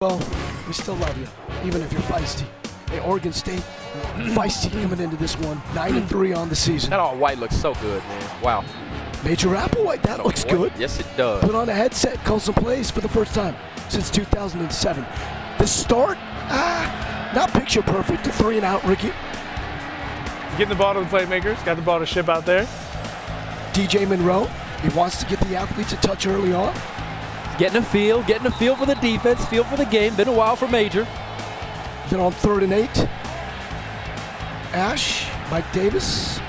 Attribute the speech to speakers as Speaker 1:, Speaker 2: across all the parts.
Speaker 1: Well, we still love you, even if you're feisty. Hey, Oregon State, feisty coming into this one, 9-3 on the season.
Speaker 2: That all white looks so good, man. Wow.
Speaker 1: Major Applewhite, that looks good.
Speaker 2: Yes, it does.
Speaker 1: Put on a headset, call some plays for the first time since 2007. The start, not picture perfect, a 3-and-out, Ricky.
Speaker 3: Getting the ball to the playmakers, got the ball to ship out there.
Speaker 1: DJ Monroe, he wants to get the athletes a touch early on.
Speaker 4: Getting a feel for the defense, feel for the game. Been a while for Major.
Speaker 1: Then on 3rd and 8, Ash, Mike Davis,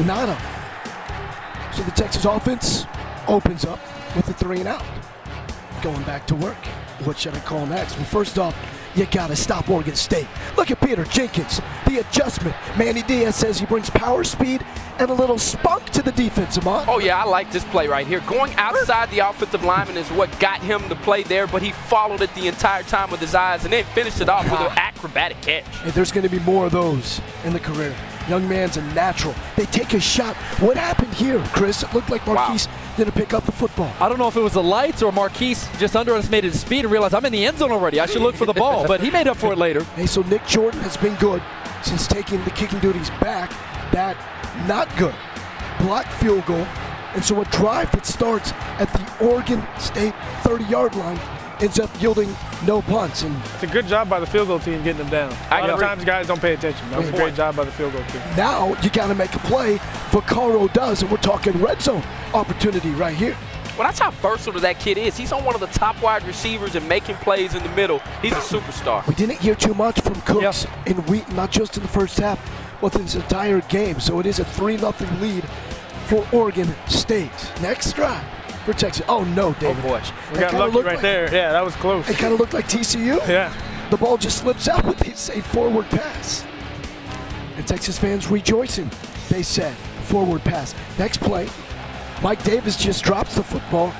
Speaker 1: Nana. So the Texas offense opens up with a 3-and-out. Going back to work. What should I call next? Well, first off, you gotta stop Oregon State. Look at Peter Jenkins, the adjustment. Manny Diaz says he brings power, speed, and a little spunk to the defense, Amon.
Speaker 2: Oh, yeah, I like this play right here. Going outside the offensive lineman is what got him to play there, but he followed it the entire time with his eyes and then finished it off with an acrobatic catch.
Speaker 1: And there's going to be more of those in the career. Young man's a natural. They take a shot. What happened here, Chris? It looked like Marquise didn't pick up the football.
Speaker 4: I don't know if it was the lights or Marquise just underestimated his speed and realized I'm in the end zone already. I should look for the ball, but he made up for it later.
Speaker 1: Hey, so Nick Jordan has been good since taking the kicking duties back. That not good. Blocked field goal. And so a drive that starts at the Oregon State 30-yard line ends up yielding no punts. And
Speaker 3: it's a good job by the field goal team getting them down. A lot of times guys don't pay attention. That was a great job by the field goal team.
Speaker 1: Now you got to make a play. Vaccaro does, and we're talking red zone opportunity right here.
Speaker 2: Well, that's how versatile that kid is. He's on one of the top wide receivers and making plays in the middle. He's a superstar.
Speaker 1: We didn't hear too much from Cooks and Wheaton, not just in the first half, but this entire game. So it is a 3-0 lead for Oregon State. Next drive for Texas. Oh, no, David.
Speaker 2: Oh, boy.
Speaker 3: We got lucky right there. Yeah, that was close.
Speaker 1: It kind of looked like TCU.
Speaker 3: Yeah.
Speaker 1: The ball just slips out with a forward pass. And Texas fans rejoicing. They said, forward pass. Next play, Mike Davis just drops the football,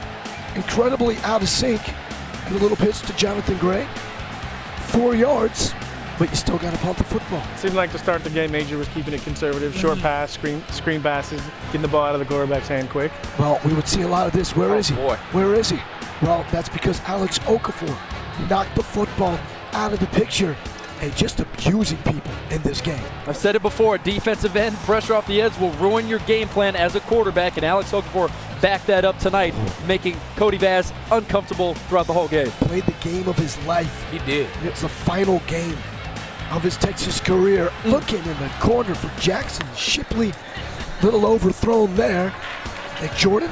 Speaker 1: incredibly out of sync, and a little pitch to Jonathan Gray. 4 yards, but you still got to punt the football.
Speaker 3: Seemed like to start the game, Major was keeping it conservative. Short pass, screen passes, getting the ball out of the quarterback's hand quick.
Speaker 1: Well, we would see a lot of this. Where is he?
Speaker 2: Boy.
Speaker 1: Where is he? Well, that's because Alex Okafor knocked the football out of the picture and just abusing people in this game.
Speaker 4: I've said it before, defensive end pressure off the edge will ruin your game plan as a quarterback, and Alex Okafor backed that up tonight, making Cody Vaz uncomfortable throughout the whole game.
Speaker 1: Played the game of his life.
Speaker 2: He did.
Speaker 1: It's the final game of his Texas career. Looking in the corner for Jackson Shipley. Little overthrown there. And Jordan,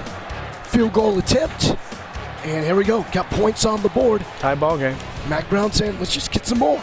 Speaker 1: field goal attempt. And here we go. Got points on the board.
Speaker 3: Tie ball game.
Speaker 1: Mac Brown saying, let's just get some more.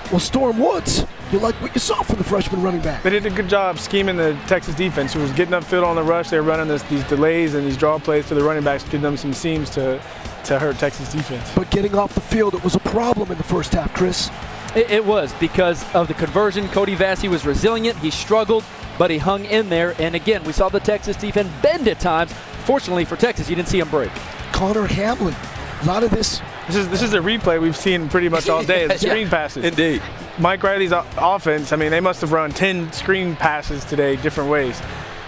Speaker 1: Well, Storm Woods, you like what you saw from the freshman running back.
Speaker 3: They did a good job scheming the Texas defense, who was getting upfield on the rush. They were running these delays and these draw plays to the running backs, giving them some seams to hurt Texas defense.
Speaker 1: But getting off the field, it was a problem in the first half, Chris.
Speaker 4: It was because of the conversion. Cody Vassie was resilient. He struggled, but he hung in there. And again, we saw the Texas defense bend at times. Fortunately for Texas, you didn't see him break.
Speaker 1: Connor Hamlin, a lot of this.
Speaker 3: This is a replay we've seen pretty much all day. It's screen passes.
Speaker 2: Indeed.
Speaker 3: Mike Riley's offense, I mean, they must have run 10 screen passes today, different ways.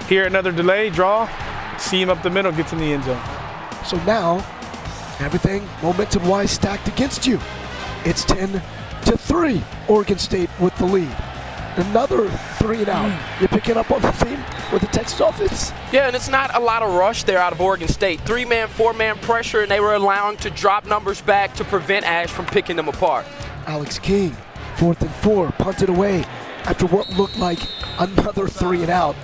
Speaker 3: Here, another delay, draw, seam up the middle, gets in the end zone.
Speaker 1: So now, everything momentum-wise stacked against you. It's 10-3, Oregon State with the lead. Another 3-and-out. You picking up on the theme with the Texas offense?
Speaker 2: Yeah, and it's not a lot of rush there out of Oregon State. 3-man, 4-man pressure, and they were allowing to drop numbers back to prevent Ash from picking them apart.
Speaker 1: Alex King, 4th and 4, punted away after what looked like another 3-and-out.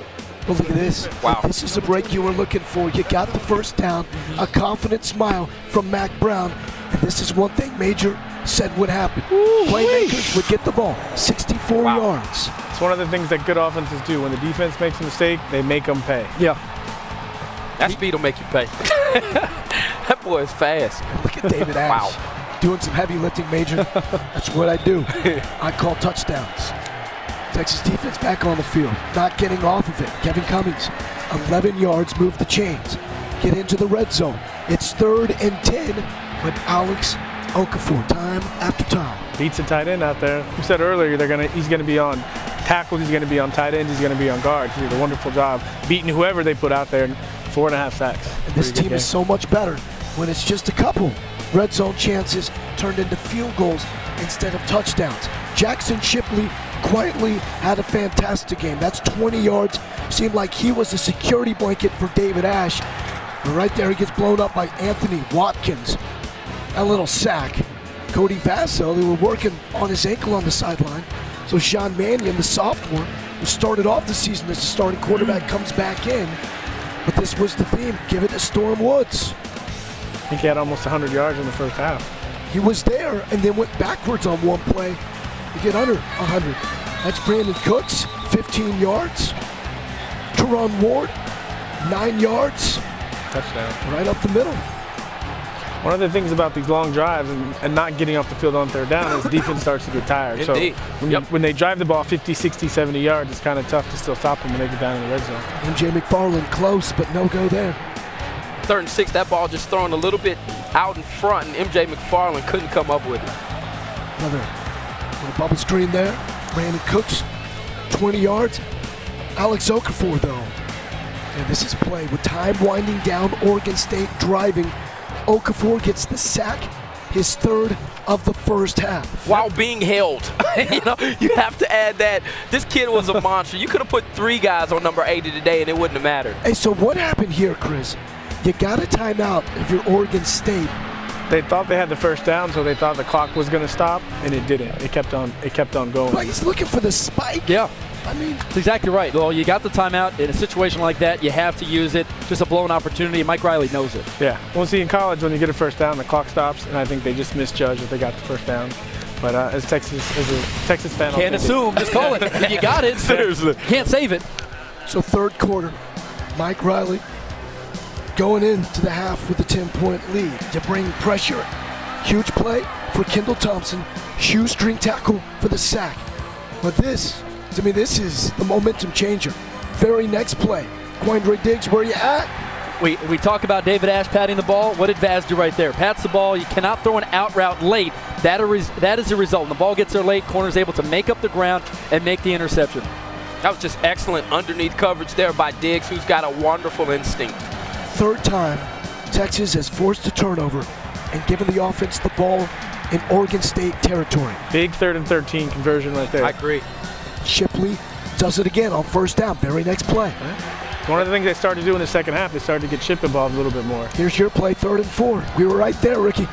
Speaker 1: But look at this.
Speaker 2: Wow.
Speaker 1: This is the break you were looking for. You got the first down, a confident smile from Mac Brown. And this is one thing Major said would happen. Playmakers would get the ball, 64 yards.
Speaker 3: It's one of the things that good offenses do. When the defense makes a mistake, they make them pay.
Speaker 4: Yeah.
Speaker 2: That speed will make you pay. That boy is fast.
Speaker 1: And look at David Ash doing some heavy lifting, Major. That's what I do. I call touchdowns. Texas defense back on the field, not getting off of it. Kevin Cummings, 11 yards, move the chains. Get into the red zone. It's 3rd and 10, but Alex Okafor, time after time.
Speaker 3: Beats a tight end out there. We said earlier he's gonna be on tackles, he's gonna be on tight ends, he's gonna be on guards. He did a wonderful job beating whoever they put out there. 4.5 sacks.
Speaker 1: And this team is so much better when it's just a couple red zone chances turned into field goals instead of touchdowns. Jackson Shipley quietly had a fantastic game. That's 20 yards. Seemed like he was the security blanket for David Ash. But right there, he gets blown up by Anthony Watkins. A little sack. Cody Vasso, they were working on his ankle on the sideline. So Sean Mannion, the sophomore, who started off the season as the starting quarterback, comes back in. But this was the theme. Give it to Storm Woods.
Speaker 3: I think he had almost 100 yards in the first half.
Speaker 1: He was there and then went backwards on one play to get under 100. That's Brandon Cooks, 15 yards. Teron Ward, 9 yards.
Speaker 3: Touchdown.
Speaker 1: Right up the middle.
Speaker 3: One of the things about these long drives and not getting off the field on third down is defense starts to get tired.
Speaker 2: Indeed.
Speaker 3: So when they drive the ball 50, 60, 70 yards, it's kind of tough to still stop them when they get down in the red zone.
Speaker 1: MJ McFarland close, but no go there.
Speaker 2: 3rd and 6, that ball just thrown a little bit out in front, and MJ McFarland couldn't come up with it.
Speaker 1: Another little bubble screen there. Brandon Cooks, 20 yards. Alex Okafor, though. And this is a play with time winding down, Oregon State driving. Okafor gets the sack, his 3rd of the first half.
Speaker 2: While being held. You have to add that. This kid was a monster. You could have put 3 guys on number 80 today, and it wouldn't have mattered.
Speaker 1: Hey, so what happened here, Chris? You got a timeout if you're Oregon State.
Speaker 3: They thought they had the first down, so they thought the clock was going to stop, and it didn't. It kept on going.
Speaker 1: But he's looking for the spike.
Speaker 4: Yeah.
Speaker 1: I mean,
Speaker 4: That's exactly right. Well, you got the timeout. In a situation like that, you have to use it. Just a blown opportunity. Mike Riley knows it.
Speaker 3: Yeah. Well, see, in college, when you get a first down, the clock stops, and I think they just misjudged that they got the first down. But as a Texas fan,
Speaker 4: Can't assume. Just call it. If you got it.
Speaker 3: Seriously.
Speaker 4: Can't save it.
Speaker 1: so 3rd quarter, Mike Riley going into the half with a 10-point lead to bring pressure. Huge play for Kendall Thompson. Shoestring tackle for the sack. But this is the momentum changer. Very next play. Quindre Diggs, where you at?
Speaker 4: We talk about David Ash patting the ball. What did Vaz do right there? Pats the ball. You cannot throw an out route late. That is the result. When the ball gets there late, corner's able to make up the ground and make the interception.
Speaker 2: That was just excellent underneath coverage there by Diggs, who's got a wonderful instinct.
Speaker 1: 3rd time Texas has forced a turnover and given the offense the ball in Oregon State territory.
Speaker 3: Big 3rd and 13 conversion right there.
Speaker 2: I agree.
Speaker 1: Shipley does it again on 1st down. Very next play.
Speaker 3: One of the things they started to do in the second half, they started to get Chip involved a little bit more.
Speaker 1: Here's your play, 3rd and 4. We were right there, Ricky.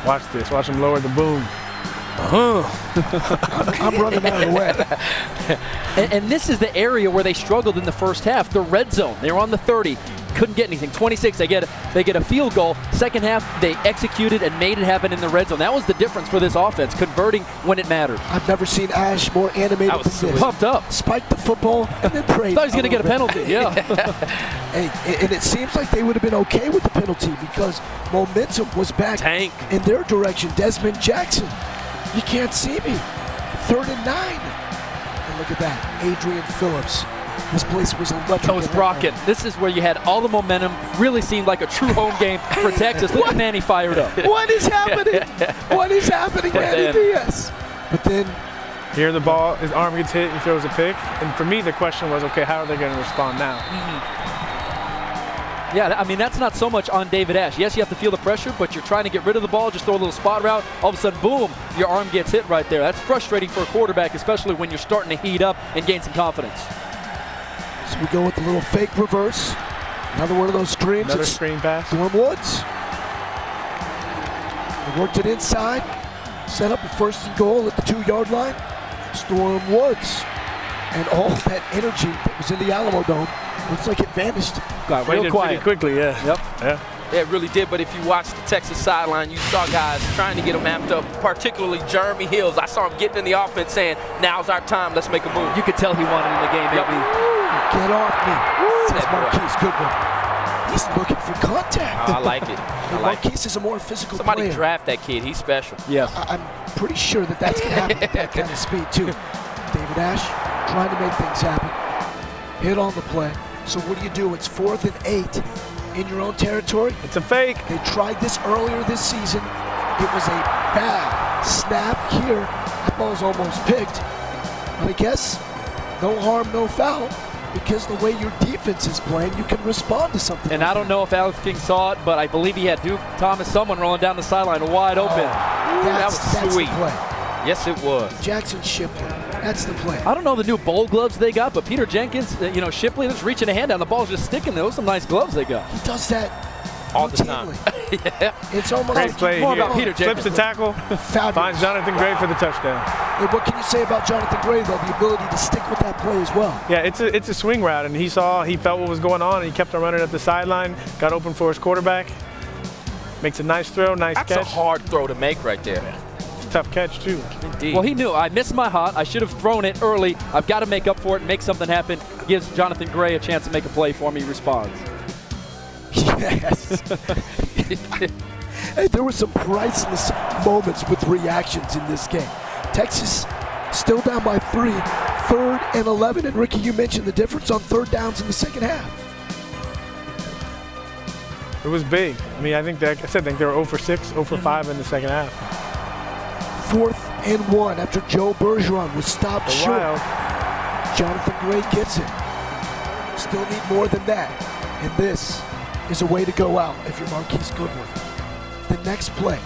Speaker 3: Watch this. Watch him lower the boom.
Speaker 1: I'm running out of the way.
Speaker 4: And this is the area where they struggled in the first half. The red zone. They were on the 30. Couldn't get anything. 26, they get a field goal. Second half, they executed and made it happen in the red zone. That was the difference for this offense, converting when it mattered.
Speaker 1: I've never seen Ash more animated than this.
Speaker 4: Pumped up.
Speaker 1: Spiked the football and then prayed.
Speaker 4: Thought he was going to get a penalty. Yeah.
Speaker 1: Hey, and it seems like they would have been okay with the penalty because momentum was back in their direction. Desmond Jackson, you can't see me. 3rd and 9. And look at that, Adrian Phillips. This place was electric.
Speaker 4: That was rocking. This is where you had all the momentum. Really seemed like a true home game for Texas. Look at Manny fired up.
Speaker 1: What is happening? What is happening, Manny Diaz? But then
Speaker 3: here the ball, his arm gets hit, he throws a pick. And for me, the question was, okay, how are they going to respond now?
Speaker 4: Yeah, I mean, that's not so much on David Ash. Yes, you have to feel the pressure, but you're trying to get rid of the ball, just throw a little spot route. All of a sudden, boom, your arm gets hit right there. That's frustrating for a quarterback, especially when you're starting to heat up and gain some confidence.
Speaker 1: So we go with the little fake reverse. Another one of those screens.
Speaker 3: Another screen pass.
Speaker 1: Storm Woods. They worked it inside. Set up a 1st and goal at the 2-yard line. Storm Woods. And all that energy that was in the Alamo Dome, looks like it vanished.
Speaker 4: Got real quiet.
Speaker 3: Pretty quickly, yeah.
Speaker 4: Yep.
Speaker 3: Yeah.
Speaker 2: Yeah, it really did, but if you watched the Texas sideline, you saw guys trying to get them amped up, particularly Jeremy Hills. I saw him getting in the offense saying, now's our time, let's make a move.
Speaker 4: You could tell he wanted in the game, baby.
Speaker 1: Get off me, says Marquise Goodwin. He's looking for contact.
Speaker 2: I like it.
Speaker 1: Marquise is a more physical
Speaker 2: Somebody
Speaker 1: player.
Speaker 2: draft that kid. He's special.
Speaker 4: Yeah.
Speaker 1: I'm pretty sure that's going to happen with that kind of speed, too. David Ash trying to make things happen. Hit on the play. So what do? It's 4th and 8 in your own territory.
Speaker 3: It's a fake.
Speaker 1: They tried this earlier this season. It was a bad snap here. That ball's almost picked. But I guess no harm, no foul. because the way your defense is playing, you can respond to something.
Speaker 4: And
Speaker 1: like
Speaker 4: I don't know if Alex King saw it, but I believe he had Duke Thomas, someone rolling down the sideline wide open.
Speaker 1: That's
Speaker 2: sweet.
Speaker 1: the play.
Speaker 2: Yes, it was.
Speaker 1: Jackson Shipley. That's the play.
Speaker 4: I don't know the new bowl gloves they got, but Peter Jenkins, Shipley was reaching a hand down. The ball's just sticking. Those some nice gloves they got.
Speaker 1: He does that
Speaker 2: All the time.
Speaker 1: routinely. It's almost
Speaker 3: Great
Speaker 1: like
Speaker 3: play
Speaker 4: more
Speaker 3: here.
Speaker 4: about Peter
Speaker 3: Flips the
Speaker 4: Jenkins.
Speaker 3: tackle,
Speaker 1: fabulous.
Speaker 3: finds Jonathan Gray for the touchdown.
Speaker 1: Hey, what can you say about Jonathan Gray, though? The ability to stick with that play as well.
Speaker 3: Yeah, it's a swing route, and he felt what was going on, and he kept on running up the sideline, got open for his quarterback, makes a nice throw, nice
Speaker 2: That's
Speaker 3: catch.
Speaker 2: a hard throw to make right there.
Speaker 3: Tough catch, too.
Speaker 2: Indeed.
Speaker 4: Well, he knew. I missed my hot. I should have thrown it early. I've got to make up for it and make something happen. Gives Jonathan Gray a chance to make a play for me. He responds.
Speaker 1: Yes. Hey, there were some priceless moments with reactions in this game. Texas still down by 3, 3rd and 11. And Ricky, you mentioned the difference on third downs in the second half.
Speaker 3: It was big. I mean, I think they were 0 for 6, 0 for 5 in the second half.
Speaker 1: 4th and 1 after Joe Bergeron was stopped short. Jonathan Gray gets it. Still need more than that. And this is a way to go out if you're Marquise Goodwin. The next play,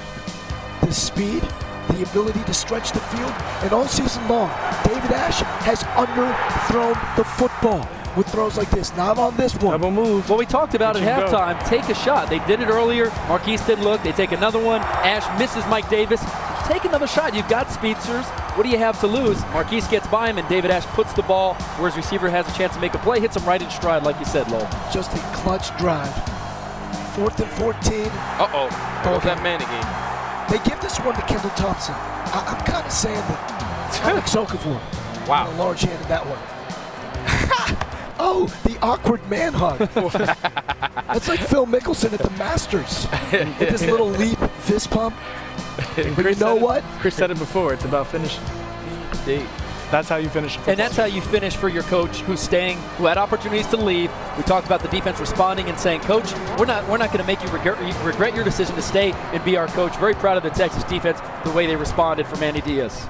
Speaker 1: the speed, the ability to stretch the field, and all season long, David Ash has underthrown the football with throws like this. Not on this one.
Speaker 3: Double move.
Speaker 4: Well, we talked about at
Speaker 3: Let you go.
Speaker 4: halftime, take a shot. They did it earlier. Marquise didn't look. They take another one. Ash misses Mike Davis. Take another shot. You've got speedsters. What do you have to lose? Marquise gets by him, and David Ash puts the ball where his receiver has a chance to make a play. Hits him right in stride, like you said, Lowell.
Speaker 1: Just a clutch drive. 4th and 14.
Speaker 2: Uh-oh. There goes that man again.
Speaker 1: They give this one to Kendall Thompson. I'm kind of saying that Alex Okafor
Speaker 2: Wow.
Speaker 1: had a large hand in that one. Oh, the awkward man hug. That's like Phil Mickelson at the Masters with this little leap fist pump. But you know what?
Speaker 3: Chris said it before. It's about finishing.
Speaker 2: Indeed.
Speaker 3: That's how you finish.
Speaker 4: And that's how you finish for your coach who's staying, who had opportunities to leave. We talked about the defense responding and saying, Coach, we're not going to make you regret your decision to stay and be our coach. Very proud of the Texas defense, the way they responded for Manny Diaz.